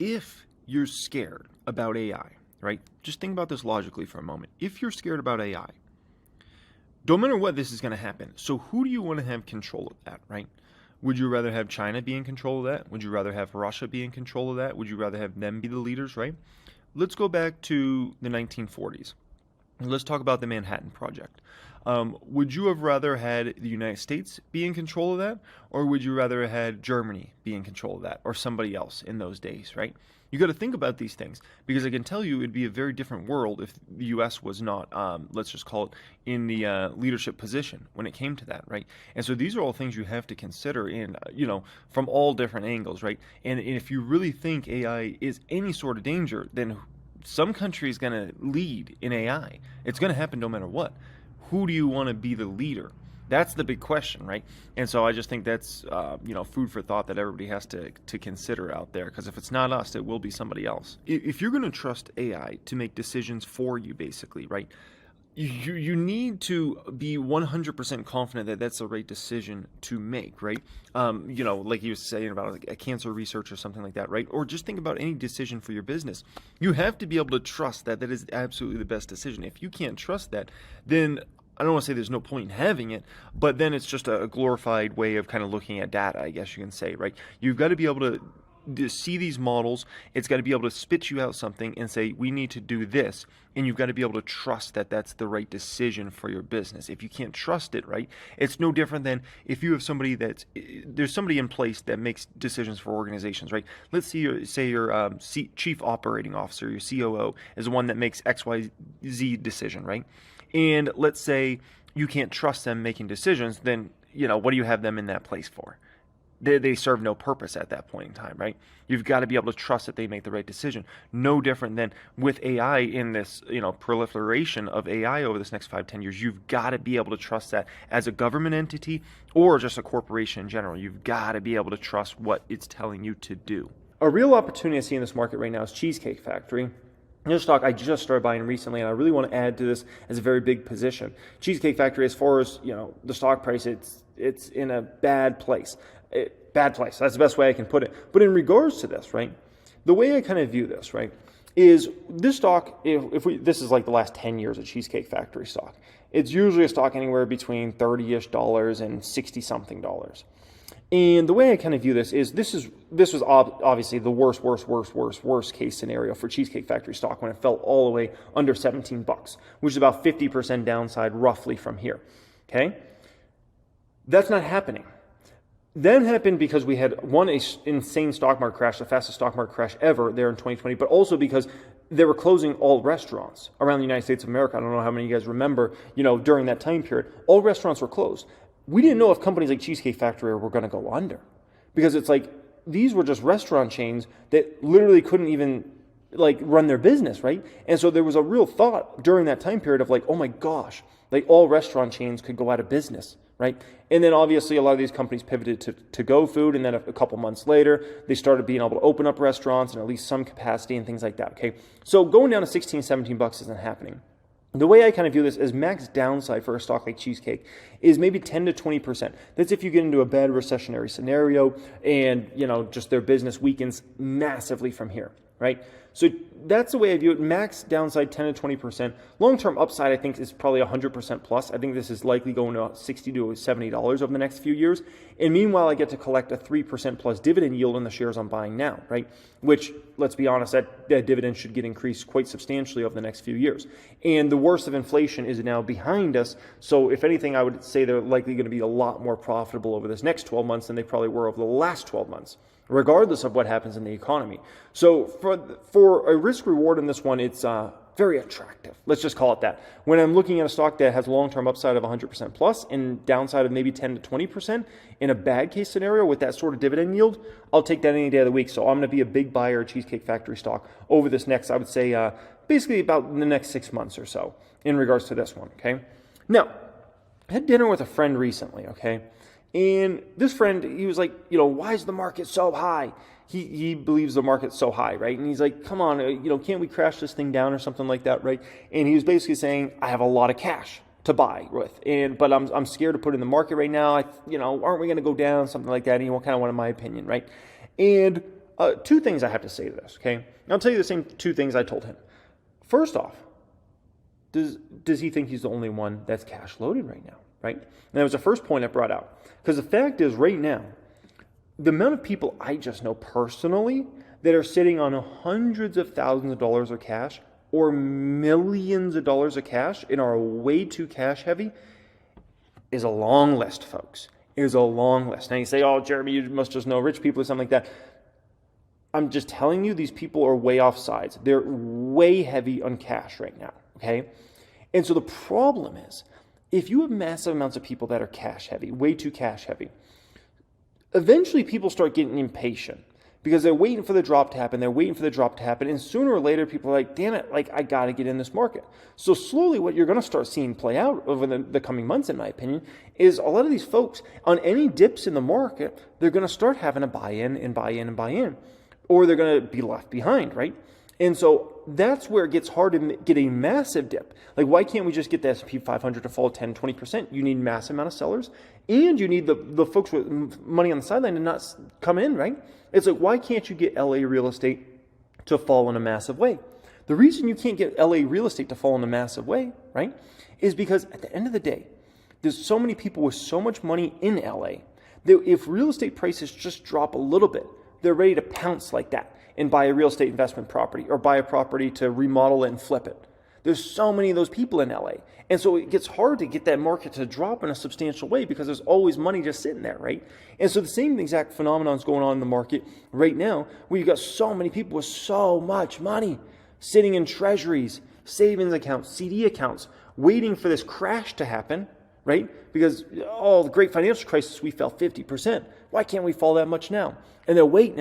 if you're scared about AI, right? Just think about this logically for a moment. If you're scared about AI, no matter what, this is going to happen. So who do you want to have control of that, right? Would you rather have China be in control of that? Would you rather have Russia be in control of that? Would you rather have them be the leaders, right? Let's go back to the 1940s. Let's talk about the Manhattan Project. Would you have rather had the United States be in control of that, or would you rather have had Germany be in control of that, or somebody else in those days, right? You got to think about these things, because I can tell you it'd be a very different world if the U.S. was not, let's just call it, in the leadership position when it came to that, right? And so these are all things you have to consider in, from all different angles, right? And if you really think AI is any sort of danger, then some country is going to lead in AI. It's going to happen no matter what. Who do you want to be the leader? That's the big question, right? And so I just think that's, food for thought that everybody has to consider out there. Because if it's not us, it will be somebody else. If you're going to trust AI to make decisions for you, basically, right? You need to be 100% confident that that's the right decision to make, right? Like you were saying about like a cancer research or something like that, right? Or just think about any decision for your business. You have to be able to trust that that is absolutely the best decision. If you can't trust that, then I don't want to say there's no point in having it, but then it's just a glorified way of kind of looking at data, I guess you can say, right? You've got to be able to see these models. It's got to be able to spit you out something and say, we need to do this. And you've got to be able to trust that that's the right decision for your business. If you can't trust it, right, it's no different than if you have somebody there's somebody in place that makes decisions for organizations, right? Let's say your chief operating officer, your COO, is the one that makes XYZ decision, right? And let's say you can't trust them making decisions, then, what do you have them in that place for? They serve no purpose at that point in time, right? You've got to be able to trust that they make the right decision. No different than with AI in this, proliferation of AI over this next 5-10 years. You've got to be able to trust that as a government entity or just a corporation in general. You've got to be able to trust what it's telling you to do. A real opportunity I see in this market right now is Cheesecake Factory. This stock I just started buying recently, and I really want to add to this as a very big position. Cheesecake Factory, as far as the stock price, it's in a bad place. Bad place. That's the best way I can put it. But in regards to this, right, the way I kind of view this, right, is this stock, this is like the last 10 years of Cheesecake Factory stock. It's usually a stock anywhere between $30-ish and $60-something. And the way I kind of view this is this was obviously the worst case scenario for Cheesecake Factory stock when it fell all the way under $17, which is about 50% downside roughly from here. Okay? That's not happening. That happened because we had one insane stock market crash, the fastest stock market crash ever there in 2020, but also because they were closing all restaurants around the United States of America. I don't know how many of you guys remember, during that time period, all restaurants were closed. We didn't know if companies like Cheesecake Factory were going to go under, because it's like these were just restaurant chains that literally couldn't even run their business, right? And so there was a real thought during that time period of oh my gosh, all restaurant chains could go out of business, right? And then obviously a lot of these companies pivoted to go food, and then a couple months later they started being able to open up restaurants and at least some capacity and things like that. Okay, so going down to $16-17 isn't happening. The way I kind of view this as max downside for a stock like Cheesecake is maybe 10 to 20%. That's if you get into a bad recessionary scenario and, just their business weakens massively from here, right? So that's the way I view it. Max downside 10 to 20%. Long-term upside, I think, is probably 100% plus. I think this is likely going to $60 to $70 over the next few years. And meanwhile, I get to collect a 3% plus dividend yield on the shares I'm buying now, right? Which, let's be honest, that dividend should get increased quite substantially over the next few years. And the worst of inflation is now behind us. So if anything, I would say they're likely going to be a lot more profitable over this next 12 months than they probably were over the last 12 months, regardless of what happens in the economy. So for a risk reward in this one, it's very attractive. Let's just call it that. When I'm looking at a stock that has long-term upside of 100% plus and downside of maybe 10 to 20% in a bad case scenario with that sort of dividend yield, I'll take that any day of the week. So I'm going to be a big buyer of Cheesecake Factory stock over this next, I would say, basically about the next 6 months or so in regards to this one, okay? Now, I had dinner with a friend recently, okay? And this friend, he was like, why is the market so high? He believes the market's so high, right? And he's like, come on, can't we crash this thing down or something like that, right? And he was basically saying, I have a lot of cash to buy with, but I'm scared to put in the market right now. Aren't we going to go down, something like that? And he kind of wanted my opinion, right? And Two things I have to say to this, okay? I'll tell you the same two things I told him. First off, does he think he's the only one that's cash loaded right now, right? And that was the first point I brought out. Because the fact is, right now, the amount of people I just know personally that are sitting on hundreds of thousands of dollars of cash or millions of dollars of cash and are way too cash heavy is a long list, folks. Is a long list. Now you say, oh, Jeremy, you must just know rich people or something like that. I'm just telling you, these people are way off sides. They're way heavy on cash right now, okay? And so the problem is, if you have massive amounts of people that are cash heavy, way too cash heavy, eventually people start getting impatient because they're waiting for the drop to happen. And sooner or later, people are like, damn it, like I got to get in this market. So slowly what you're going to start seeing play out over the coming months, in my opinion, is a lot of these folks on any dips in the market, they're going to start having to buy in, or they're going to be left behind, right? And so that's where it gets hard to get a massive dip. Like, why can't we just get the S&P 500 to fall 10, 20%? You need massive amount of sellers, and you need the folks with money on the sideline to not come in, right? It's like, why can't you get LA real estate to fall in a massive way? The reason you can't get LA real estate to fall in a massive way, right, is because at the end of the day, there's so many people with so much money in LA that if real estate prices just drop a little bit, they're ready to pounce like that and buy a real estate investment property or buy a property to remodel it and flip it. There's so many of those people in LA. And so it gets hard to get that market to drop in a substantial way because there's always money just sitting there, right? And so the same exact phenomenon is going on in the market right now where you've got so many people with so much money sitting in treasuries, savings accounts, CD accounts, waiting for this crash to happen, right? Because, the great financial crisis, we fell 50%. Why can't we fall that much now? And they're waiting,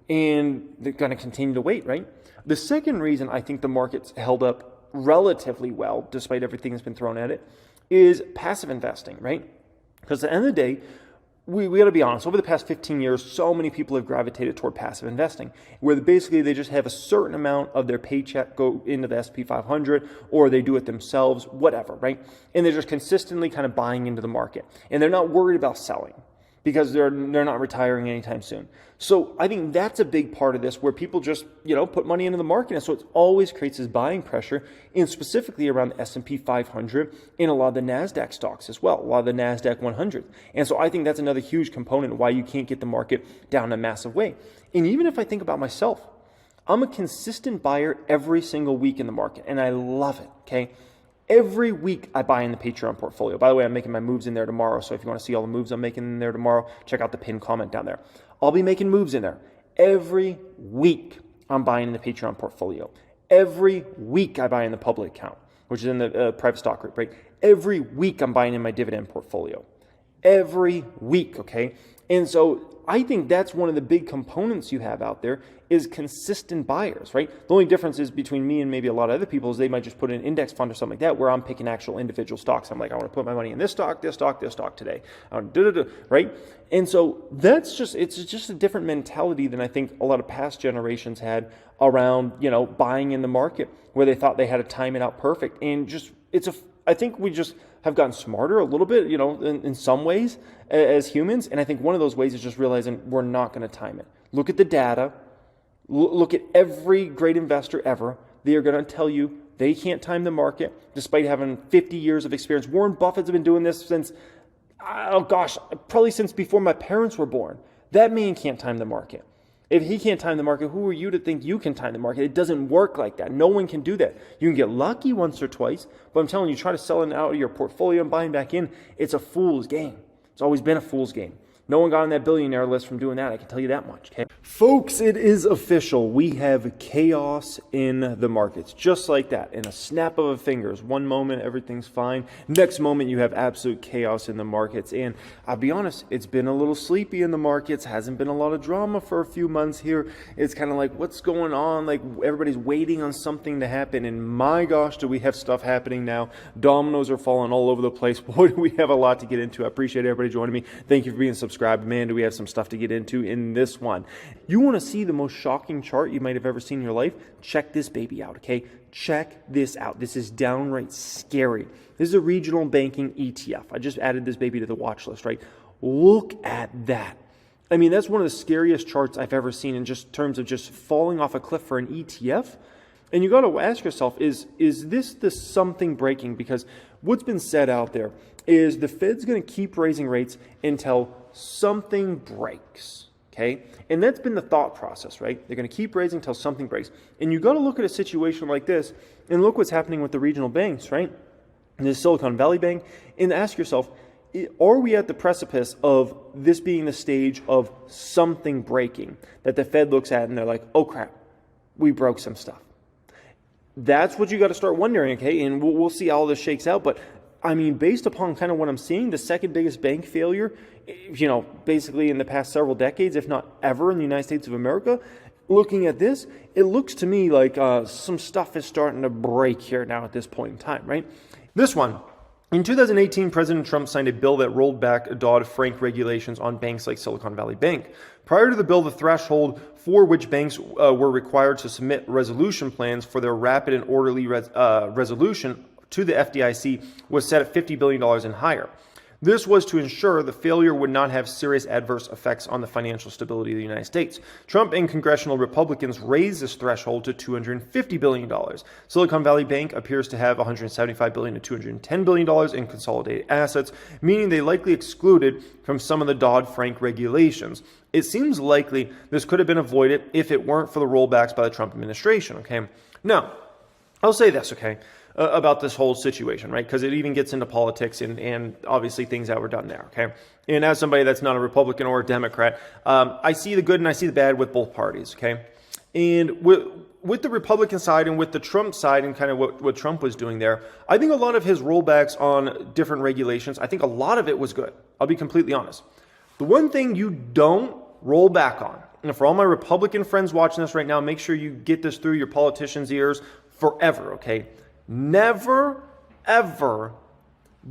and they're going to continue to wait, right? The second reason I think the market's held up relatively well, despite everything that's been thrown at it, is passive investing, right? Because at the end of the day, we got to be honest, over the past 15 years, so many people have gravitated toward passive investing, where basically they just have a certain amount of their paycheck go into the S&P 500, or they do it themselves, whatever, right? And they're just consistently kind of buying into the market. And they're not worried about selling because they're not retiring anytime soon. So I think that's a big part of this, where people just, put money into the market. And so it always creates this buying pressure, and specifically around the S&P 500 and a lot of the NASDAQ stocks as well, a lot of the NASDAQ 100. And so I think that's another huge component why you can't get the market down in a massive way. And even if I think about myself, I'm a consistent buyer every single week in the market, and I love it, okay? Every week I buy in the Patreon portfolio. By the way, I'm making my moves in there tomorrow. So if you want to see all the moves I'm making in there tomorrow, check out the pinned comment down there. I'll be making moves in there. Every week I'm buying in the Patreon portfolio. Every week I buy in the public account, which is in the private stock group, right? Every week I'm buying in my dividend portfolio. Every week, okay? And so I think that's one of the big components you have out there is consistent buyers, right? The only difference is between me and maybe a lot of other people is they might just put in an index fund or something like that, where I'm picking actual individual stocks. I'm like, I want to put my money in this stock today, right? And so it's just a different mentality than I think a lot of past generations had around, buying in the market, where they thought they had to time it out perfect. And I think we just have gotten smarter a little bit, in some ways as humans. And I think one of those ways is just realizing we're not going to time it. Look at the data. Look at every great investor ever. They are going to tell you they can't time the market despite having 50 years of experience. Warren Buffett's been doing this since, probably since before my parents were born. That man can't time the market. If he can't time the market, who are you to think you can time the market? It doesn't work like that. No one can do that. You can get lucky once or twice, but I'm telling you, try to sell it out of your portfolio and buying back in, it's a fool's game. It's always been a fool's game. No one got on that billionaire list from doing that. I can tell you that much. Okay, folks, it is official. We have chaos in the markets, just like that. In a snap of a fingers, one moment everything's fine. Next moment you have absolute chaos in the markets. And I'll be honest, it's been a little sleepy in the markets. Hasn't been a lot of drama for a few months here. It's kind of like, what's going on? Like, everybody's waiting on something to happen. And my gosh, do we have stuff happening now? Dominoes are falling all over the place. Boy, do we have a lot to get into. I appreciate everybody joining me. Thank you for being subscribed. Man, do we have some stuff to get into in this one. You want to see the most shocking chart you might have ever seen in your life? Check this baby out, okay? Check this out. This is downright scary. This is a regional banking ETF. I just added this baby to the watch list, right? Look at that. I mean, that's one of the scariest charts I've ever seen in just terms of just falling off a cliff for an ETF. And you got to ask yourself, is this the something breaking? Because what's been said out there is the Fed's going to keep raising rates until something breaks. Okay? And that's been the thought process, right? They're going to keep raising until something breaks. And you got to look at a situation like this and look what's happening with the regional banks, right? And the Silicon Valley Bank, and ask yourself, are we at the precipice of this being the stage of something breaking that the Fed looks at and they're like, oh crap, we broke some stuff? That's what you got to start wondering, okay? And we'll see how this shakes out. But I mean, based upon kind of what I'm seeing, the second biggest bank failure, basically in the past several decades, if not ever in the United States of America, looking at this, it looks to me like some stuff is starting to break here now at this point in time, right? This one. In 2018, President Trump signed a bill that rolled back Dodd-Frank regulations on banks like Silicon Valley Bank. Prior to the bill, the threshold for which banks were required to submit resolution plans for their rapid and orderly resolution to the FDIC was set at $50 billion and higher. This was to ensure the failure would not have serious adverse effects on the financial stability of the United States. Trump and congressional Republicans raised this threshold to $250 billion. Silicon Valley Bank appears to have $175 billion to $210 billion in consolidated assets, meaning they likely excluded from some of the Dodd-Frank regulations. It seems likely this could have been avoided if it weren't for the rollbacks by the Trump administration, okay? Now, I'll say this, okay? About this whole situation, right? Because it even gets into politics and obviously things that were done there, okay? And as somebody that's not a Republican or a Democrat, I see the good and I see the bad with both parties, okay? And with the Republican side and with the Trump side and kind of what Trump was doing there, I think a lot of his rollbacks on different regulations, I think a lot of it was good. I'll be completely honest. The one thing you don't roll back on, and for all my Republican friends watching this right now, make sure you get this through your politicians' ears forever, okay? Never, ever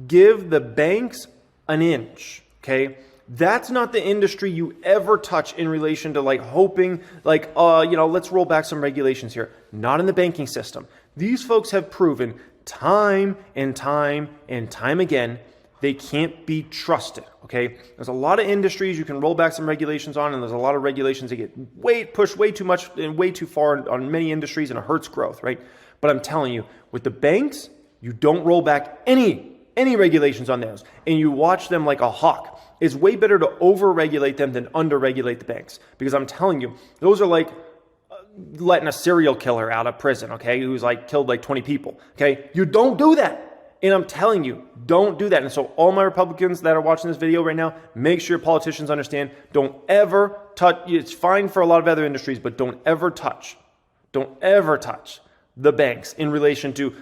give the banks an inch, okay? That's not the industry you ever touch in relation to like hoping, like, let's roll back some regulations here. Not in the banking system. These folks have proven time and time and time again they can't be trusted, okay? There's a lot of industries you can roll back some regulations on, and there's a lot of regulations that get pushed way too much and way too far on many industries, and it hurts growth, right? But I'm telling you, with the banks, you don't roll back any regulations on those, and you watch them like a hawk. It's way better to over-regulate them than under-regulate the banks, because I'm telling you, those are like letting a serial killer out of prison, okay, who's like killed like 20 people, okay? You don't do that. And I'm telling you, don't do that. And so all my Republicans that are watching this video right now, make sure politicians understand, don't ever touch, it's fine for a lot of other industries, but don't ever touch the banks in relation to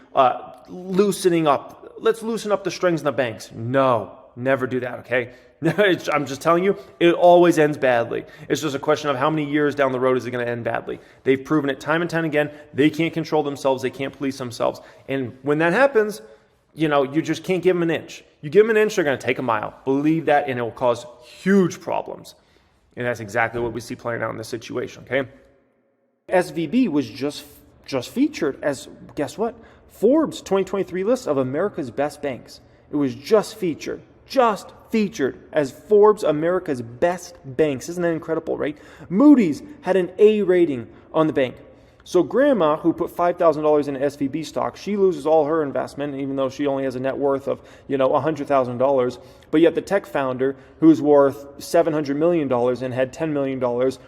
loosening up. Let's loosen up the strings in the banks. No, never do that, okay? I'm just telling you, it always ends badly. It's just a question of how many years down the road is it going to end badly. They've proven it time and time again. They can't control themselves. They can't police themselves. And when that happens, you just can't give them an inch. You give them an inch, they're going to take a mile. Believe that, and it will cause huge problems. And that's exactly what we see playing out in this situation, okay? SVB was just featured as, guess what? Forbes 2023 list of America's best banks. It was just featured as Forbes America's best banks. Isn't that incredible, right? Moody's had an A rating on the bank. So grandma, who put $5,000 in SVB stock, she loses all her investment, even though she only has a net worth of, $100,000. But yet the tech founder, who's worth $700 million and had $10 million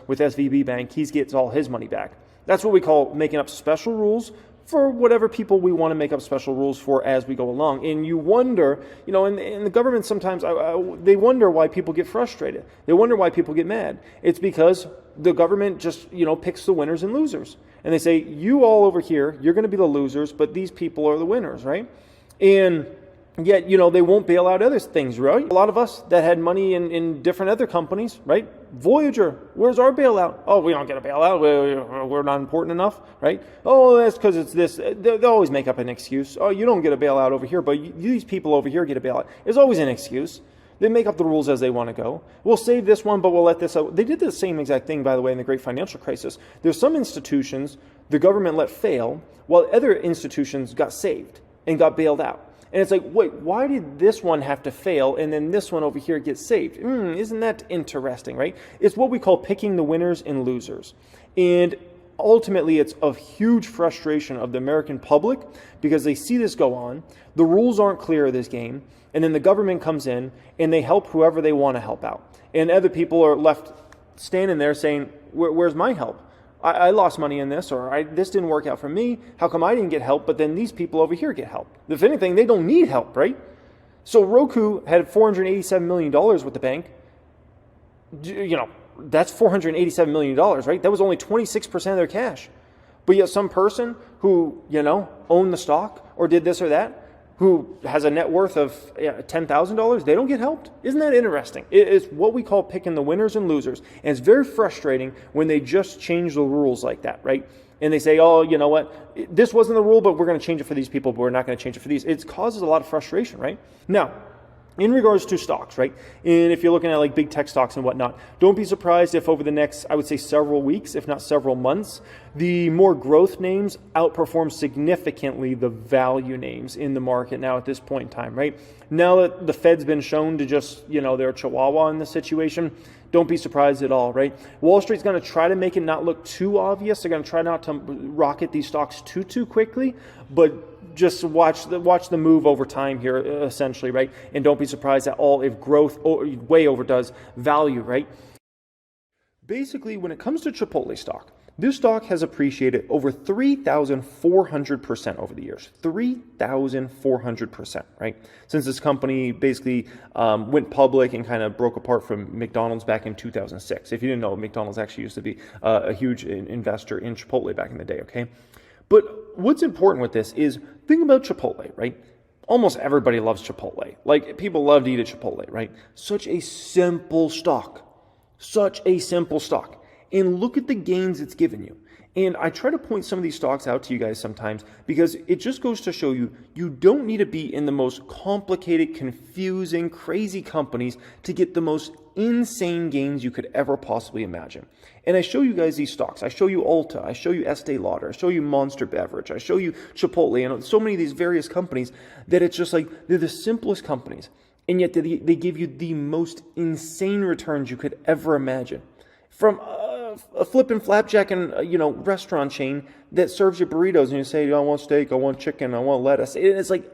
with SVB Bank, he gets all his money back. That's what we call making up special rules for whatever people we want to make up special rules for as we go along. And you wonder, and the government sometimes, they wonder why people get frustrated. They wonder why people get mad. It's because the government just, picks the winners and losers. And they say, you all over here, you're going to be the losers, but these people are the winners, right? And yet, they won't bail out other things, right? A lot of us that had money in different other companies, right? Voyager, where's our bailout? Oh, we don't get a bailout. We're not important enough, right? Oh, that's because it's this. They'll always make up an excuse. Oh, you don't get a bailout over here, but these people over here get a bailout. There's always an excuse. They make up the rules as they want to go. We'll save this one, but we'll let this out. They did the same exact thing, by the way, in the great financial crisis. There's some institutions the government let fail, while other institutions got saved and got bailed out. And it's like, wait, why did this one have to fail and then this one over here get saved? Isn't that interesting, right? It's what we call picking the winners and losers. And ultimately, it's of huge frustration of the American public because they see this go on. The rules aren't clear of this game. And then the government comes in and they help whoever they want to help out. And other people are left standing there saying, where's my help? I lost money in this, or this didn't work out for me. How come I didn't get help, but then these people over here get help? If anything, they don't need help, right? So Roku had $487 million with the bank. That's $487 million, right? That was only 26% of their cash. But yet some person who, owned the stock or did this or that, who has a net worth of $10,000, they don't get helped. Isn't that interesting? It's what we call picking the winners and losers. And it's very frustrating when they just change the rules like that, right? And they say, oh, you know what? This wasn't the rule, but we're going to change it for these people, but we're not going to change it for these. It causes a lot of frustration, right? Now, in regards to stocks, right? And if you're looking at like big tech stocks and whatnot, don't be surprised if over the next, I would say several weeks, if not several months, the more growth names outperform significantly the value names in the market now at this point in time, right? Now that the Fed's been shown to just, they're a chihuahua in this situation, don't be surprised at all, right? Wall Street's going to try to make it not look too obvious. They're going to try not to rocket these stocks too quickly, but just watch the move over time here, essentially, right? And don't be surprised at all if growth way overdoes value, right? Basically, when it comes to Chipotle stock, this stock has appreciated over 3,400% over the years. 3,400%, right? Since this company basically went public and kind of broke apart from McDonald's back in 2006. If you didn't know, McDonald's actually used to be a huge investor in Chipotle back in the day, okay? But what's important with this is, think about Chipotle, right? Almost everybody loves Chipotle. Like, people love to eat at Chipotle, right? Such a simple stock. Such a simple stock. And look at the gains it's given you. And I try to point some of these stocks out to you guys sometimes because it just goes to show you, you don't need to be in the most complicated, confusing, crazy companies to get the most insane gains you could ever possibly imagine. And I show you guys these stocks. I show you Ulta. I show you Estee Lauder. I show you Monster Beverage. I show you Chipotle and so many of these various companies that it's just like they're the simplest companies. And yet they give you the most insane returns you could ever imagine. From a flippin' flapjack and restaurant chain that serves you burritos and you say, I want steak, I want chicken, I want lettuce. And it's like,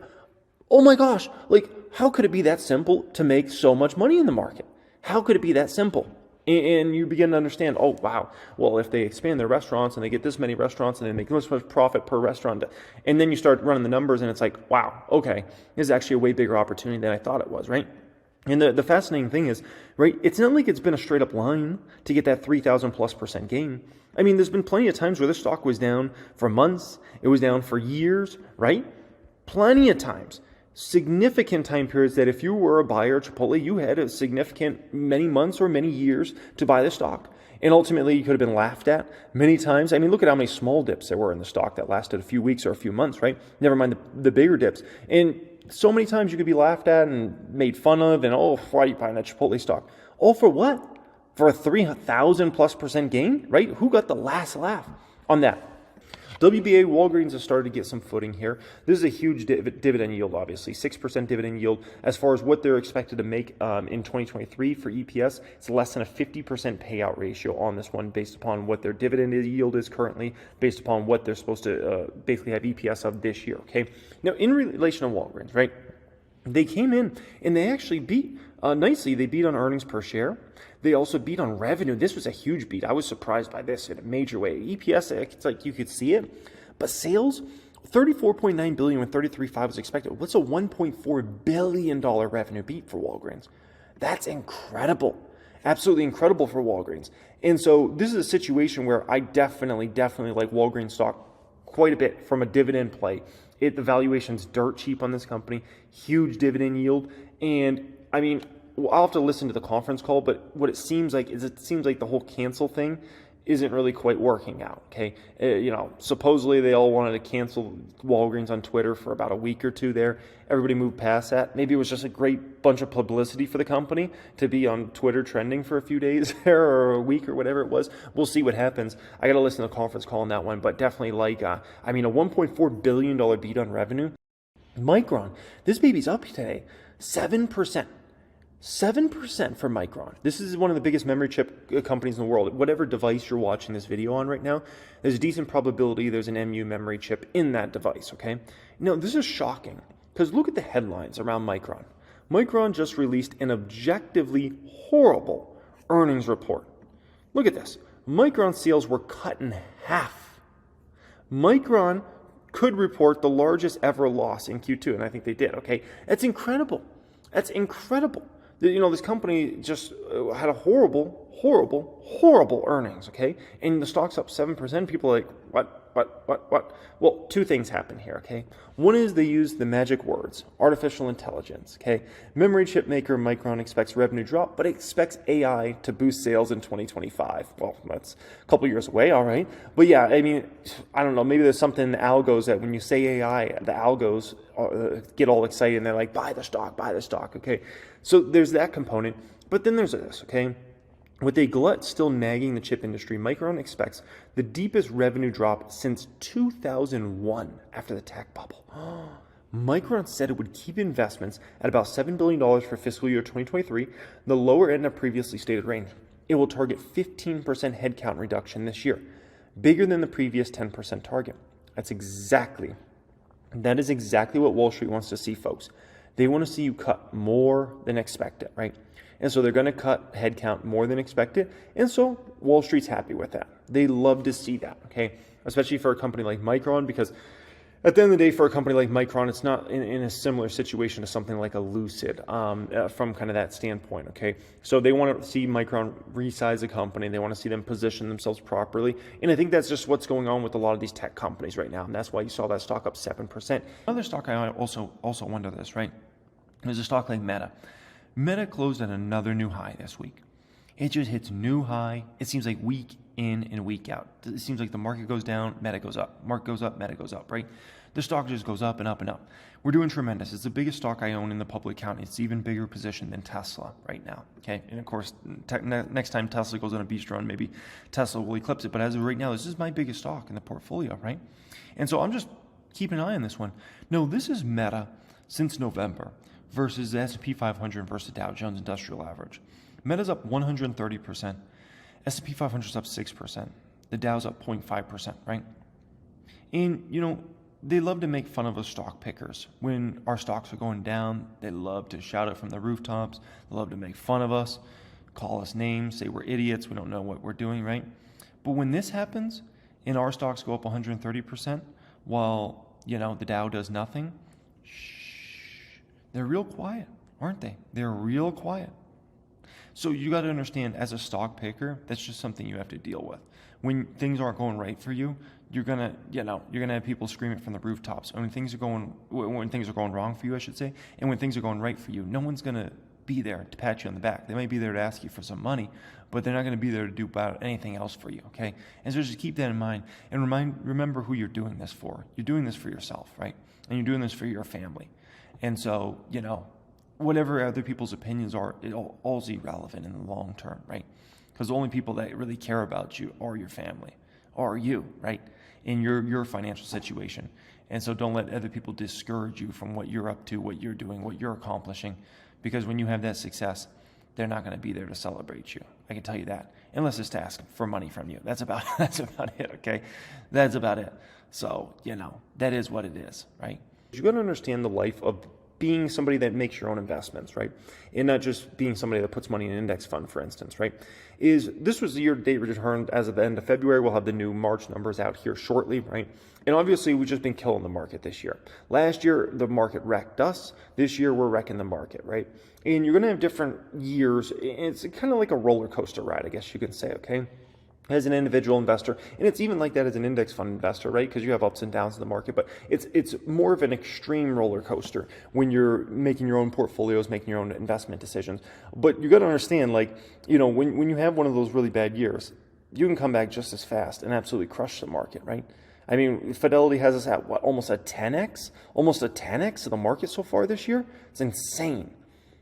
oh my gosh, like how could it be that simple to make so much money in the market? How could it be that simple? And you begin to understand, oh wow, well if they expand their restaurants and they get this many restaurants and they make this much profit per restaurant, and then you start running the numbers and it's like, wow, okay, this is actually a way bigger opportunity than I thought it was, right? And the fascinating thing is, right, it's not like it's been a straight up line to get that 3,000+% gain. I mean, there's been plenty of times where the stock was down for months. It was down for years, right? Plenty of times. Significant time periods that if you were a buyer of Chipotle, you had a significant many months or many years to buy the stock. And ultimately, you could have been laughed at many times. I mean, look at how many small dips there were in the stock that lasted a few weeks or a few months, right? Never mind the bigger dips. And so many times you could be laughed at and made fun of and, oh, why are you buying that Chipotle stock? All for what? For a 3,000+% gain, right? Who got the last laugh on that? WBA, Walgreens has started to get some footing here. This is a huge dividend yield, obviously. 6% dividend yield. As far as what they're expected to make in 2023 for EPS, it's less than a 50% payout ratio on this one based upon what their dividend yield is currently, based upon what they're supposed to basically have EPS of this year, okay? Now, in relation to Walgreens, right, they came in and they actually beat nicely. They beat on earnings per share. They also beat on revenue. This was a huge beat. I was surprised by this in a major way. EPS, it's like you could see it. But sales, $34.9 billion when $33.5 was expected. What's a $1.4 billion revenue beat for Walgreens? That's incredible. Absolutely incredible for Walgreens. And so this is a situation where I definitely like Walgreens stock quite a bit from a dividend play. The valuation's dirt cheap on this company. Huge dividend yield. And I mean, I'll have to listen to the conference call, but what it seems like is the whole cancel thing isn't really quite working out, okay? Supposedly they all wanted to cancel Walgreens on Twitter for about a week or two there. Everybody moved past that. Maybe it was just a great bunch of publicity for the company to be on Twitter trending for a few days there or a week or whatever it was. We'll see what happens. I got to listen to the conference call on that one, but definitely a $1.4 billion beat on revenue. Micron, this baby's up today, 7%. 7% for Micron. This is one of the biggest memory chip companies in the world. Whatever device you're watching this video on right now, there's a decent probability there's an MU memory chip in that device, okay? Now, this is shocking because look at the headlines around Micron. Micron just released an objectively horrible earnings report. Look at this. Micron sales were cut in half. Micron could report the largest ever loss in Q2, and I think they did, okay? That's incredible. That's incredible. You know, this company just had a horrible earnings, okay? And the stock's up 7%. People are like, what? Well, two things happen here, okay? One is they use the magic words, artificial intelligence, okay? Memory chip maker Micron expects revenue drop, but expects AI to boost sales in 2025. Well, that's a couple years away, all right? But yeah, I mean, I don't know, maybe there's something in the algos that when you say AI, the algos get all excited and they're like, buy the stock, okay? So there's that component, but then there's this, okay? With a glut still nagging the chip industry, Micron expects the deepest revenue drop since 2001 after the tech bubble. Micron said it would keep investments at about $7 billion for fiscal year 2023, the lower end of previously stated range. It will target 15% headcount reduction this year, bigger than the previous 10% target. That is exactly what Wall Street wants to see, folks. They want to see you cut more than expected, right? And so they're going to cut headcount more than expected. And so Wall Street's happy with that. They love to see that, okay? Especially for a company like Micron, because at the end of the day, for a company like Micron, it's not in a similar situation to something like a Lucid from kind of that standpoint, okay? So they want to see Micron resize the company. They want to see them position themselves properly. And I think that's just what's going on with a lot of these tech companies right now. And that's why you saw that stock up 7%. Another stock I also wonder this, right? There's a stock like Meta. Meta closed at another new high this week. It just hits new high. It seems like week in and week out. It seems like the market goes down, Meta goes up. Market goes up, Meta goes up, right? The stock just goes up and up and up. We're doing tremendous. It's the biggest stock I own in the public account. It's even bigger position than Tesla right now, okay? And of course, next time Tesla goes on a beach run, maybe Tesla will eclipse it. But as of right now, this is my biggest stock in the portfolio, right? And so I'm just keeping an eye on this one. No, this is Meta since November versus the S&P 500 versus the Dow Jones Industrial Average. Meta's up 130%. S&P 500 is up 6%. The Dow's up 0.5%, right? And, you know, they love to make fun of us stock pickers. When our stocks are going down, they love to shout it from the rooftops. They love to make fun of us, call us names, say we're idiots, we don't know what we're doing, right? But when this happens and our stocks go up 130% while, you know, the Dow does nothing, they're real quiet, aren't they? They're real quiet. So you got to understand, as a stock picker, that's just something you have to deal with. When things aren't going right for you, you're gonna have people screaming from the rooftops. When things are going wrong for you, I should say, and when things are going right for you, no one's gonna be there to pat you on the back. They might be there to ask you for some money, but they're not going to be there to do about anything else for you, okay? And so just keep that in mind and remember who you're doing this for. You're doing this for yourself, right? And you're doing this for your family. And so, you know, whatever other people's opinions are, it'll all's irrelevant in the long term, right? Because the only people that really care about you are your family, or you, right? In your financial situation. And so don't let other people discourage you from what you're up to, what you're doing, what you're accomplishing. Because when you have that success, they're not going to be there to celebrate you. I can tell you that. Unless it's to ask for money from you. That's about it, okay? That's about it. So, you know, that is what it is, right? You got to understand the life of being somebody that makes your own investments, right? And not just being somebody that puts money in an index fund, for instance, right? This was the year-to-date return as of the end of February. We'll have the new March numbers out here shortly, right? And obviously, we've just been killing the market this year. Last year, the market wrecked us. This year, we're wrecking the market, right? And you're going to have different years. It's kind of like a roller coaster ride, I guess you could say, okay? As an individual investor, and it's even like that as an index fund investor, right? Because you have ups and downs in the market, but it's more of an extreme roller coaster when you're making your own portfolios, making your own investment decisions. But you got to understand, like, you know, when you have one of those really bad years, you can come back just as fast and absolutely crush the market, right? I mean, Fidelity has us at what, almost a 10x of the market so far this year. It's insane.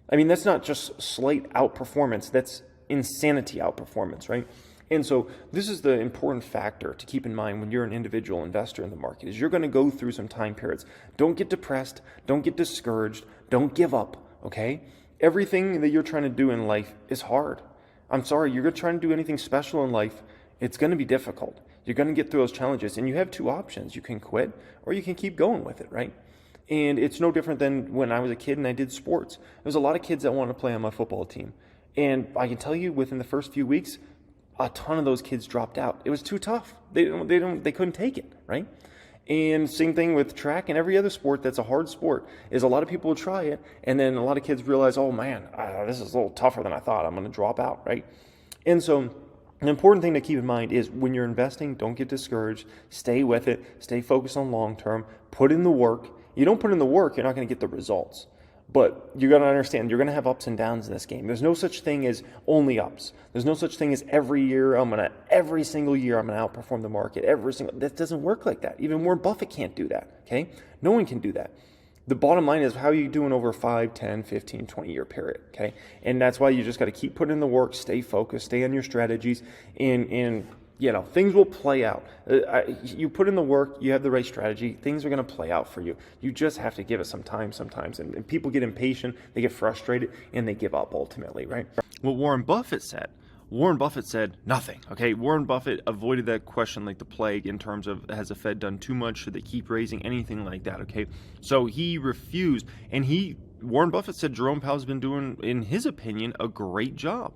I mean, that's not just slight outperformance, that's insanity outperformance, right? And so this is the important factor to keep in mind when you're an individual investor in the market is you're going to go through some time periods. Don't get depressed. Don't get discouraged. Don't give up, okay? Everything that you're trying to do in life is hard. I'm sorry, you're trying to do anything special in life, it's going to be difficult. You're going to get through those challenges, and you have two options. You can quit or you can keep going with it, right? And it's no different than when I was a kid and I did sports. There's a lot of kids that want to play on my football team. And I can tell you within the first few weeks, a ton of those kids dropped out. It was too tough. They couldn't take it, right? And same thing with track and every other sport that's a hard sport is a lot of people will try it, and then a lot of kids realize, oh man, this is a little tougher than I thought. I'm going to drop out, right? And so an important thing to keep in mind is when you're investing, don't get discouraged. Stay with it. Stay focused on long term. Put in the work. You don't put in the work, you're not going to get the results. But you're going to understand you're going to have ups and downs in this game. There's no such thing as only ups. There's no such thing as every single year I'm going to outperform the market. That doesn't work like that. Even Warren Buffett can't do that, okay? No one can do that. The bottom line is how are you doing over a 5, 10, 15, 20-year period, okay? And that's why you just got to keep putting in the work, stay focused, stay on your strategies, and things will play out. You put in the work, you have the right strategy, things are going to play out for you. You just have to give it some time sometimes. And people get impatient, they get frustrated, and they give up ultimately, right? What Warren Buffett said nothing, okay? Warren Buffett avoided that question like the plague in terms of has the Fed done too much? Should they keep raising? Anything like that, okay? So he refused, and Warren Buffett said Jerome Powell's been doing, in his opinion, a great job.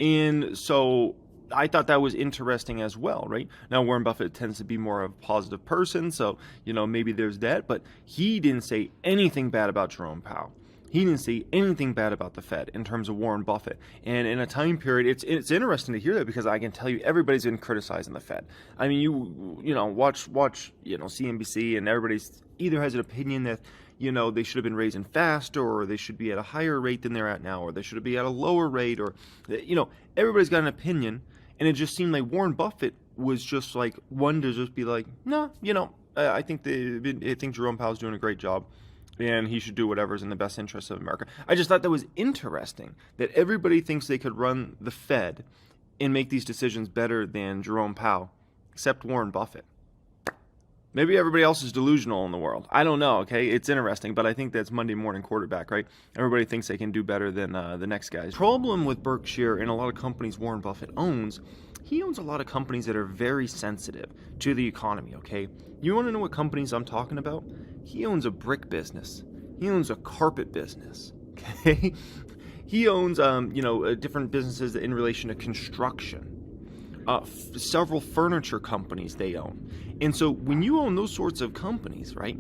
And so I thought that was interesting as well, right? Now, Warren Buffett tends to be more of a positive person, so, maybe there's that, but he didn't say anything bad about Jerome Powell. He didn't say anything bad about the Fed in terms of Warren Buffett. And in a time period, it's interesting to hear that because I can tell you everybody's been criticizing the Fed. I mean, watch CNBC, and everybody's either has an opinion that they should have been raising faster, or they should be at a higher rate than they're at now, or they should be at a lower rate, or everybody's got an opinion. And it just seemed like Warren Buffett was just like one to just be like, no, I think Jerome Powell's doing a great job, and he should do whatever's in the best interest of America. I just thought that was interesting that everybody thinks they could run the Fed and make these decisions better than Jerome Powell, except Warren Buffett. Maybe everybody else is delusional in the world. I don't know, okay? It's interesting, but I think that's Monday morning quarterback, right? Everybody thinks they can do better than the next guys. Problem with Berkshire and a lot of companies Warren Buffett owns, he owns a lot of companies that are very sensitive to the economy, okay? You want to know what companies I'm talking about? He owns a brick business. He owns a carpet business, okay? He owns, different businesses in relation to construction. Several furniture companies they own. And so when you own those sorts of companies, right,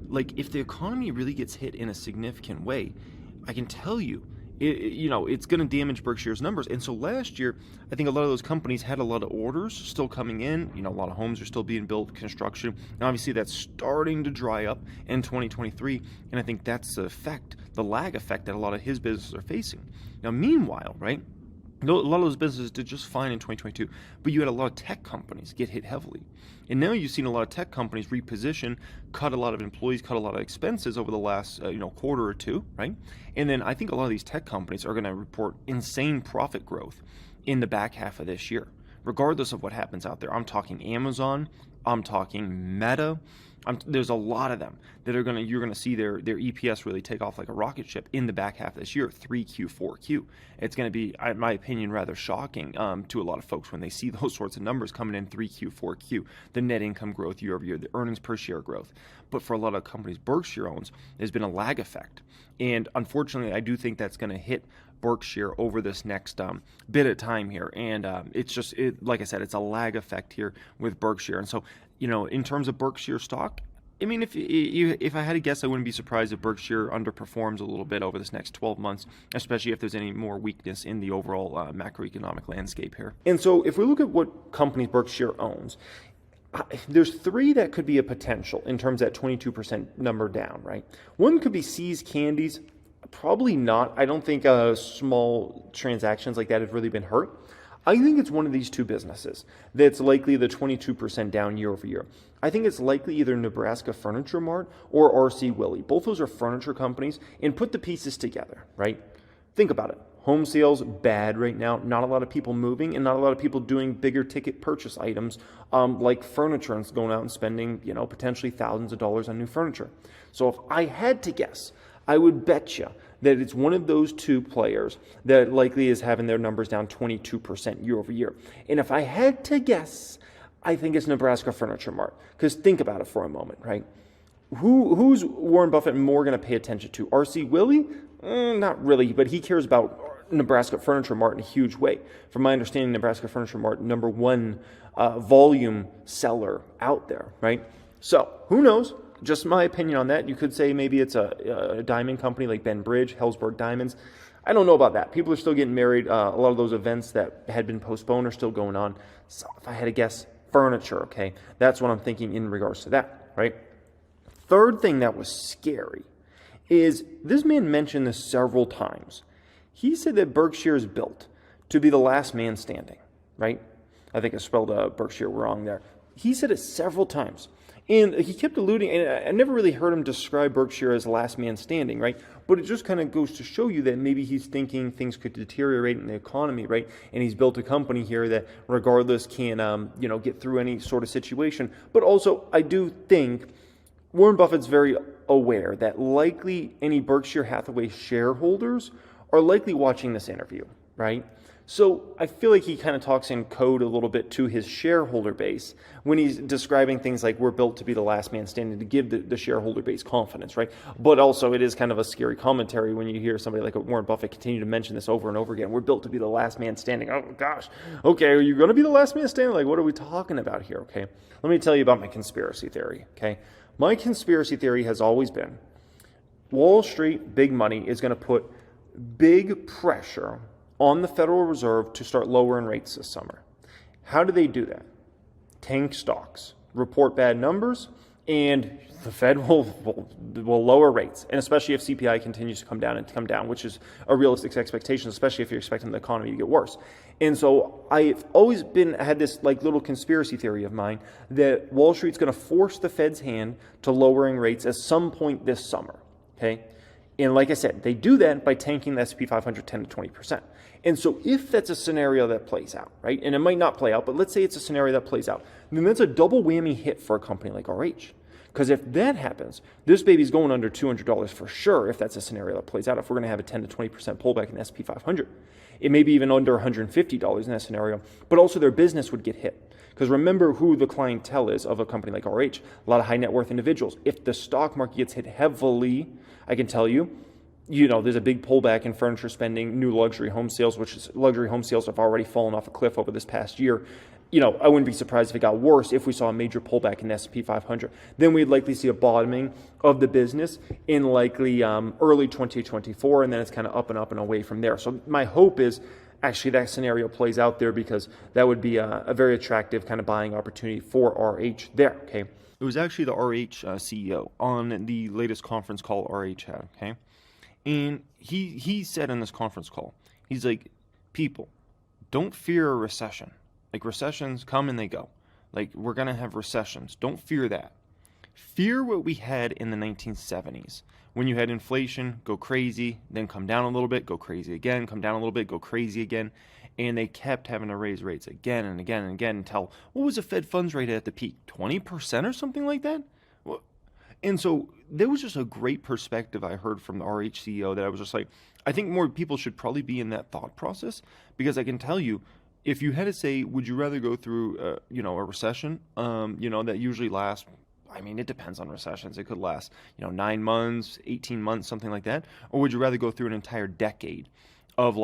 like if the economy really gets hit in a significant way, I can tell you, it's going to damage Berkshire's numbers. And so last year, I think a lot of those companies had a lot of orders still coming in. A lot of homes are still being built, construction. And obviously that's starting to dry up in 2023. And I think that's the lag effect that a lot of his businesses are facing. Now, meanwhile, right, a lot of those businesses did just fine in 2022, but you had a lot of tech companies get hit heavily. And now you've seen a lot of tech companies reposition, cut a lot of employees, cut a lot of expenses over the last quarter or two, right? And then I think a lot of these tech companies are going to report insane profit growth in the back half of this year, regardless of what happens out there. I'm talking Amazon, I'm talking Meta. There's a lot of them that you're going to see their EPS really take off like a rocket ship in the back half of this year, 3Q, 4Q. It's going to be, in my opinion, rather shocking to a lot of folks when they see those sorts of numbers coming in 3Q, 4Q, the net income growth year over year, the earnings per share growth. But for a lot of companies Berkshire owns, there's been a lag effect. And unfortunately, I do think that's going to hit Berkshire over this next bit of time here. And like I said, it's a lag effect here with Berkshire. And so, in terms of Berkshire stock, I mean, if I had to guess, I wouldn't be surprised if Berkshire underperforms a little bit over this next 12 months, especially if there's any more weakness in the overall macroeconomic landscape here. And so if we look at what companies Berkshire owns, there's three that could be a potential in terms of that 22% number down, right? One could be See's Candies. Probably not. I don't think small transactions like that have really been hurt. I think it's one of these two businesses that's likely the 22% down year over year. I think it's likely either Nebraska Furniture Mart or RC Willey. Both those are furniture companies, and put the pieces together, right? Think about it. Home sales, bad right now. Not a lot of people moving and not a lot of people doing bigger ticket purchase items like furniture and going out and spending, potentially thousands of dollars on new furniture. So if I had to guess, I would bet you that it's one of those two players that likely is having their numbers down 22% year over year. And if I had to guess, I think it's Nebraska Furniture Mart. Because think about it for a moment, right? Who's Warren Buffett more going to pay attention to? R.C. Willey? Not really, but he cares about Nebraska Furniture Mart in a huge way. From my understanding, Nebraska Furniture Mart, number one volume seller out there, right? So who knows? Just my opinion on that. You could say maybe it's a diamond company like Ben Bridge, Hellsberg Diamonds. I don't know about that. People are still getting married. A lot of those events that had been postponed are still going on. So if I had to guess, furniture, okay? That's what I'm thinking in regards to that, right? Third thing that was scary is this man mentioned this several times. He said that Berkshire is built to be the last man standing, right? I think I spelled Berkshire wrong there. He said it several times. And he kept alluding, and I never really heard him describe Berkshire as last man standing, right? But it just kind of goes to show you that maybe he's thinking things could deteriorate in the economy, right? And he's built a company here that regardless can, get through any sort of situation. But also, I do think Warren Buffett's very aware that likely any Berkshire Hathaway shareholders are likely watching this interview, right? So I feel like he kind of talks in code a little bit to his shareholder base when he's describing things like we're built to be the last man standing, to give the shareholder base confidence, right? But also it is kind of a scary commentary when you hear somebody like Warren Buffett continue to mention this over and over again. We're built to be the last man standing. Oh gosh, okay, are you going to be the last man standing? Like, what are we talking about here, okay? Let me tell you about my conspiracy theory, okay? My conspiracy theory has always been Wall Street, big money, is going to put big pressure on the Federal Reserve to start lowering rates this summer. How do they do that? Tank stocks, report bad numbers, and the Fed will lower rates, and especially if CPI continues to come down, which is a realistic expectation, especially if you're expecting the economy to get worse. And so I've always had this little conspiracy theory of mine that Wall Street's going to force the Fed's hand to lowering rates at some point this summer, okay? And like I said, they do that by tanking the S&P 500 10 to 20%. And so if that's a scenario that plays out, right, and it might not play out, but let's say it's a scenario that plays out, then that's a double whammy hit for a company like RH. Because if that happens, this baby's going under $200 for sure if that's a scenario that plays out, if we're going to have a 10 to 20% pullback in the S&P 500. It may be even under $150 in that scenario, but also their business would get hit. Because remember who the clientele is of a company like RH, a lot of high net worth individuals. If the stock market gets hit heavily, I can tell you, there's a big pullback in furniture spending, new luxury home sales, luxury home sales have already fallen off a cliff over this past year. I wouldn't be surprised if it got worse if we saw a major pullback in the S&P 500. Then we'd likely see a bottoming of the business in likely early 2024, and then it's kind of up and away from there. So my hope is actually that scenario plays out there because that would be a very attractive kind of buying opportunity for RH there, okay? It was actually the RH CEO on the latest conference call RH had, okay? And he said in this conference call, he's like, people, don't fear a recession. Like, recessions come and they go. Like, we're going to have recessions. Don't fear that. Fear what we had in the 1970s, when you had inflation go crazy, then come down a little bit, go crazy again, come down a little bit, go crazy again. And they kept having to raise rates again and again and again until, what was the Fed funds rate at the peak? 20% or something like that? And so there was just a great perspective I heard from the RH CEO that I was just like, I think more people should probably be in that thought process, because I can tell you, if you had to say, would you rather go through, a recession, that usually lasts, I mean, it depends on recessions. It could last, 9 months, 18 months, something like that. Or would you rather go through an entire decade of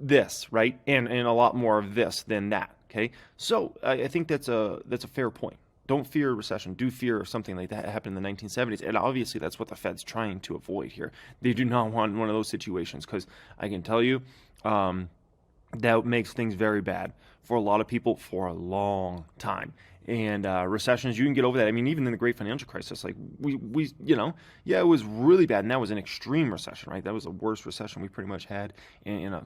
this, right? And a lot more of this than that, okay? So I think that's a fair point. Don't fear a recession. Do fear something like that happened in the 1970s. And obviously that's what the Fed's trying to avoid here. They do not want one of those situations, because I can tell you, that makes things very bad for a lot of people for a long time. And recessions, you can get over that. I mean, even in the Great Financial Crisis, like it was really bad, and that was an extreme recession, right? That was the worst recession we pretty much had in an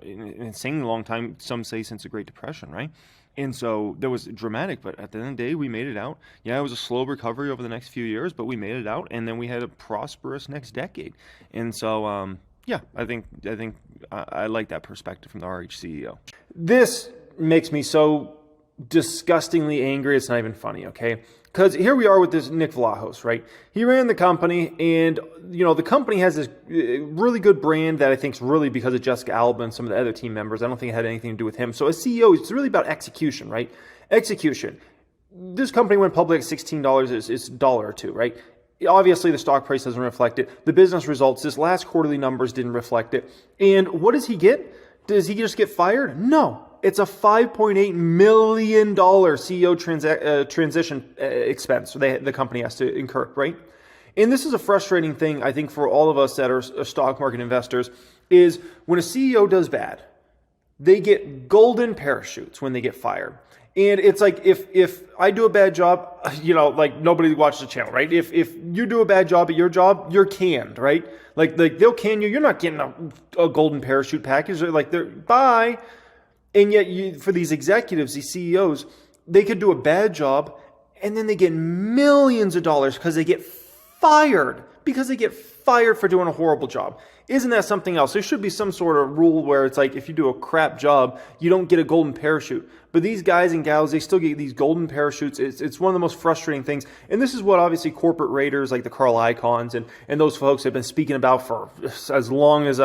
insanely long time. Some say since the Great Depression, right? And so that was dramatic, but at the end of the day, we made it out. Yeah, it was a slow recovery over the next few years, but we made it out, and then we had a prosperous next decade. And so, Yeah, I like that perspective from the RH CEO. This makes me so disgustingly angry. It's not even funny, okay? Because here we are with this Nick Vlahos, right? He ran the company, and the company has this really good brand that I think is really because of Jessica Alba and some of the other team members. I don't think it had anything to do with him. So as CEO, it's really about execution, right? Execution. This company went public at $16. It's $1 or $2, right? Obviously, the stock price doesn't reflect it. The business results, this last quarterly numbers didn't reflect it. And what does he get? Does he just get fired? No. It's a $5.8 million CEO transition expense the company has to incur, right? And this is a frustrating thing, I think, for all of us that are stock market investors, is when a CEO does bad, they get golden parachutes when they get fired. And it's like, if I do a bad job, like nobody watches the channel, right? If you do a bad job at your job, you're canned, right? Like they'll can you. You're not getting a golden parachute package. They're like, bye. And yet for these executives, these CEOs, they could do a bad job and then they get millions of dollars because they get fired. Because they get fired for doing a horrible job. Isn't that something else? There should be some sort of rule where it's like if you do a crap job, you don't get a golden parachute. But these guys and gals, they still get these golden parachutes. It's one of the most frustrating things. And this is what obviously corporate raiders like the Carl Icahns and those folks have been speaking about for as long as,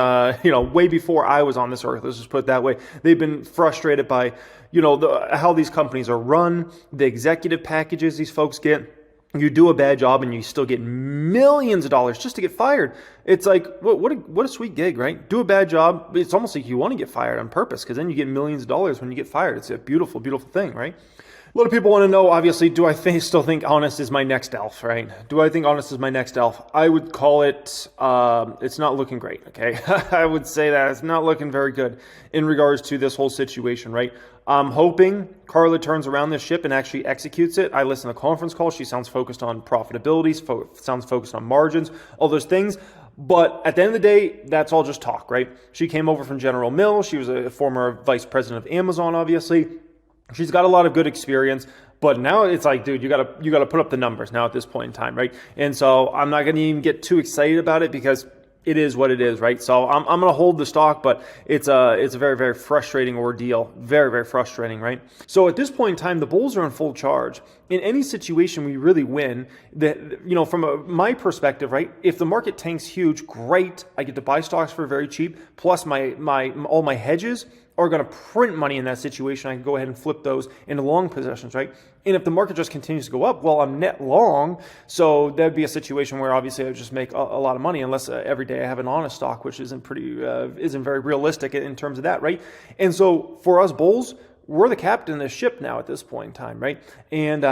way before I was on this earth. Let's just put it that way. They've been frustrated by, how these companies are run, the executive packages these folks get. You do a bad job and you still get millions of dollars just to get fired. It's like, what a sweet gig, right? Do a bad job. It's almost like you want to get fired on purpose because then you get millions of dollars when you get fired. It's a beautiful, beautiful thing, right? A lot of people want to know, obviously, do I still think Honest is my next elf, right? Do I think Honest is my next elf? I would call it, it's not looking great, okay? I would say that it's not looking very good in regards to this whole situation, right? I'm hoping Carla turns around this ship and actually executes it. I listened to the conference call. She sounds focused on profitability, sounds focused on margins, all those things. But at the end of the day, that's all just talk, right? She came over from General Mills. She was a former vice president of Amazon, obviously. She's got a lot of good experience, but now it's like, dude, you gotta put up the numbers now at this point in time, right? And so I'm not gonna even get too excited about it because it is what it is, right? So I'm going to hold the stock, but it's a very, very frustrating ordeal. Very, very frustrating, right? So at this point in time, the bulls are in full charge. In any situation we really win, from my perspective, right? If the market tanks huge, great. I get to buy stocks for very cheap. Plus all my hedges are going to print money in that situation. I can go ahead and flip those into long positions, right? And if the market just continues to go up, well, I'm net long. So that'd be a situation where obviously I would just make a lot of money unless every day I have an honest stock, which isn't very realistic in terms of that, right? And so for us bulls, we're the captain of the ship now at this point in time, right? And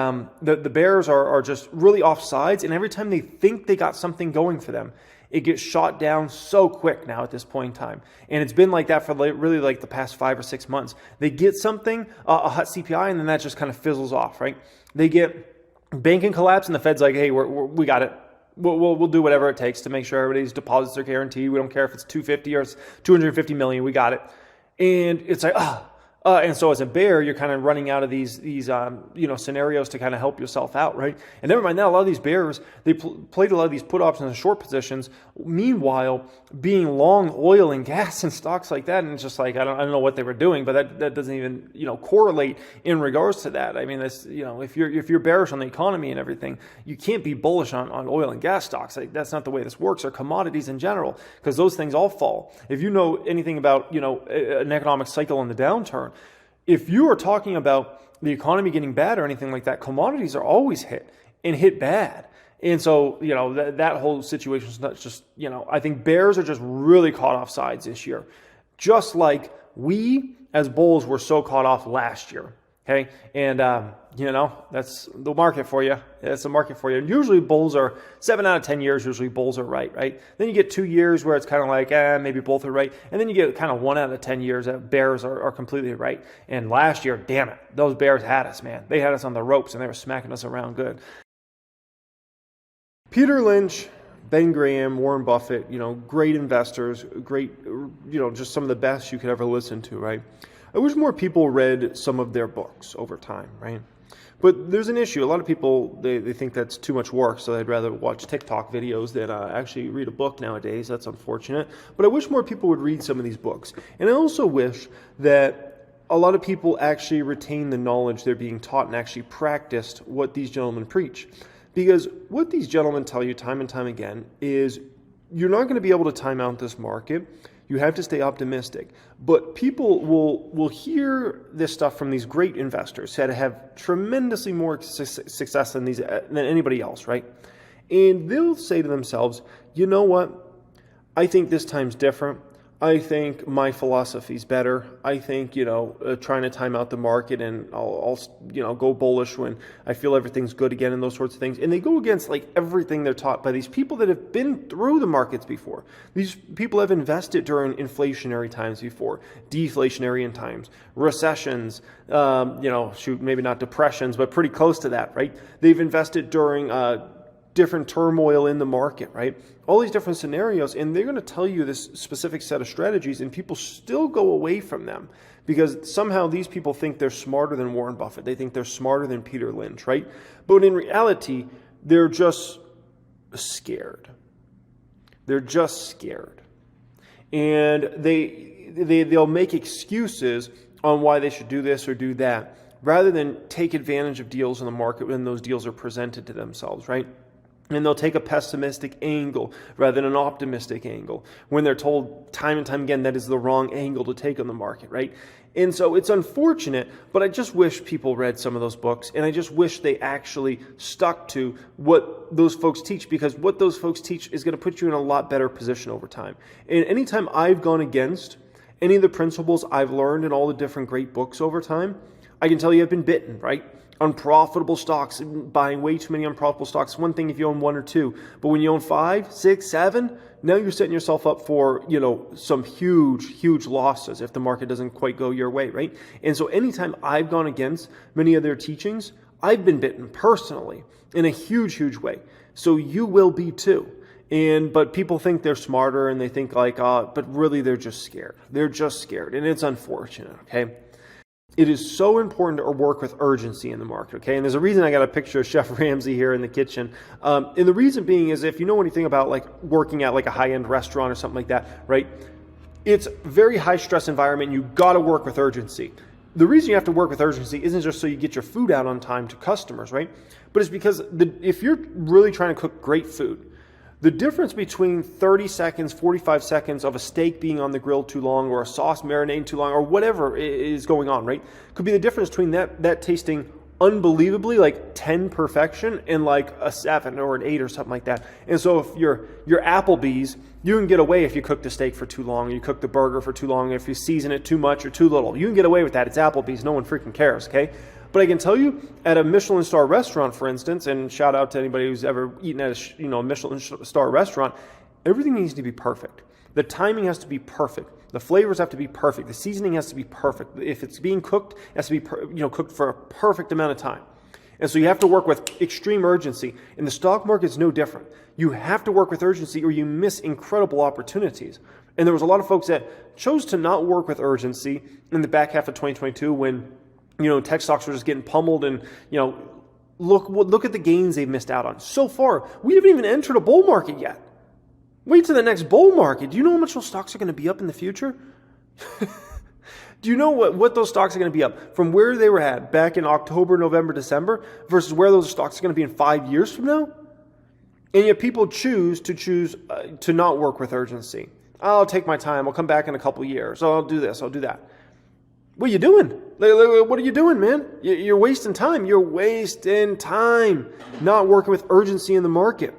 the bears are just really off sides. And every time they think they got something going for them, it gets shot down so quick now at this point in time. And it's been like that for really like the past 5 or 6 months. They get something, a hot CPI, and then that just kind of fizzles off, right? They get banking collapse, and the Fed's like, hey, we got it. We'll do whatever it takes to make sure everybody's deposits are guaranteed. We don't care if it's 250 or it's 250 million. We got it. And it's like, and so as a bear, you're kind of running out of these scenarios to kind of help yourself out, right? And never mind that, a lot of these bears, they played a lot of these put options and short positions. Meanwhile, being long oil and gas and stocks like that, and it's just like I don't know what they were doing, but that doesn't even correlate in regards to that. I mean, that's if you're bearish on the economy and everything, you can't be bullish on oil and gas stocks. Like, that's not the way this works, or commodities in general, because those things all fall. If you know anything about an economic cycle in the downturn. If you are talking about the economy getting bad or anything like that, commodities are always hit bad. And so, that whole situation is not just, I think bears are just really caught off sides this year. Just like we as bulls were so caught off last year. Okay. And, that's the market for you. That's the market for you. And usually bulls are 7 out of 10 years. Usually bulls are right. Then you get 2 years where it's kind of like, maybe both are right. And then you get kind of 1 out of 10 years that bears are completely right. And last year, damn it, those bears had us, man. They had us on the ropes and they were smacking us around good. Peter Lynch, Ben Graham, Warren Buffett, great investors, great, just some of the best you could ever listen to, right? I wish more people read some of their books over time, right? But there's an issue. A lot of people, they think that's too much work, so they'd rather watch TikTok videos than actually read a book nowadays. That's unfortunate. But I wish more people would read some of these books. And I also wish that a lot of people actually retain the knowledge they're being taught and actually practiced what these gentlemen preach. Because what these gentlemen tell you time and time again is you're not going to be able to time out this market. You have to stay optimistic. But people will hear this stuff from these great investors that have tremendously more success than anybody else, right? And they'll say to themselves, you know what? I think this time's different. I think my philosophy's better. I think, trying to time out the market and I'll go bullish when I feel everything's good again and those sorts of things. And they go against like everything they're taught by these people that have been through the markets before. These people have invested during inflationary times before, deflationary times, recessions, maybe not depressions, but pretty close to that, right? They've invested during different turmoil in the market, right? All these different scenarios, and they're going to tell you this specific set of strategies, and people still go away from them because somehow these people think they're smarter than Warren Buffett. They think they're smarter than Peter Lynch, right? But in reality, they're just scared. They're just scared. And they'll make excuses on why they should do this or do that, rather than take advantage of deals in the market when those deals are presented to themselves, right? And they'll take a pessimistic angle rather than an optimistic angle when they're told time and time again that is the wrong angle to take on the market, right? And so it's unfortunate, but I just wish people read some of those books, and I just wish they actually stuck to what those folks teach, because what those folks teach is going to put you in a lot better position over time. And anytime I've gone against any of the principles I've learned in all the different great books over time, I can tell you I've been bitten, right? Unprofitable stocks, buying way too many unprofitable stocks. One thing if you own one or two, but when you own 5, 6, 7, now you're setting yourself up for, some huge losses if the market doesn't quite go your way, right? And so anytime I've gone against many of their teachings, I've been bitten personally in a huge way. So you will be too. But people think they're smarter and they think but really they're just scared. They're just scared, and it's unfortunate, okay? It is so important to work with urgency in the market, okay? And there's a reason I got a picture of Chef Ramsay here in the kitchen. And the reason being is if you know anything about working at a high-end restaurant or something like that, right? It's a very high-stress environment. You got to work with urgency. The reason you have to work with urgency isn't just so you get your food out on time to customers, right? But it's because if you're really trying to cook great food, the difference between 30 seconds, 45 seconds of a steak being on the grill too long or a sauce marinating too long or whatever is going on, right? Could be the difference between that tasting unbelievably 10 perfection and a 7 or an 8 or something like that. And so if you're Applebee's, you can get away if you cook the steak for too long, or you cook the burger for too long, if you season it too much or too little. You can get away with that. It's Applebee's. No one freaking cares, okay? But I can tell you, at a Michelin star restaurant, for instance, and shout out to anybody who's ever eaten at a Michelin star restaurant, everything needs to be perfect. The timing has to be perfect. The flavors have to be perfect. The seasoning has to be perfect. If it's being cooked, it has to be cooked for a perfect amount of time. And so you have to work with extreme urgency. And the stock market's no different. You have to work with urgency or you miss incredible opportunities. And there was a lot of folks that chose to not work with urgency in the back half of 2022 when tech stocks were just getting pummeled, and look at the gains they've missed out on. So far, we haven't even entered a bull market yet. Wait till the next bull market. Do you know how much those stocks are going to be up in the future? Do you know what those stocks are going to be up from where they were at back in October, November, December versus where those stocks are going to be in 5 years from now? And yet people choose to not work with urgency. I'll take my time. I'll come back in a couple years. I'll do this. I'll do that. What are you doing? What are you doing, man? You're wasting time. You're wasting time not working with urgency in the market.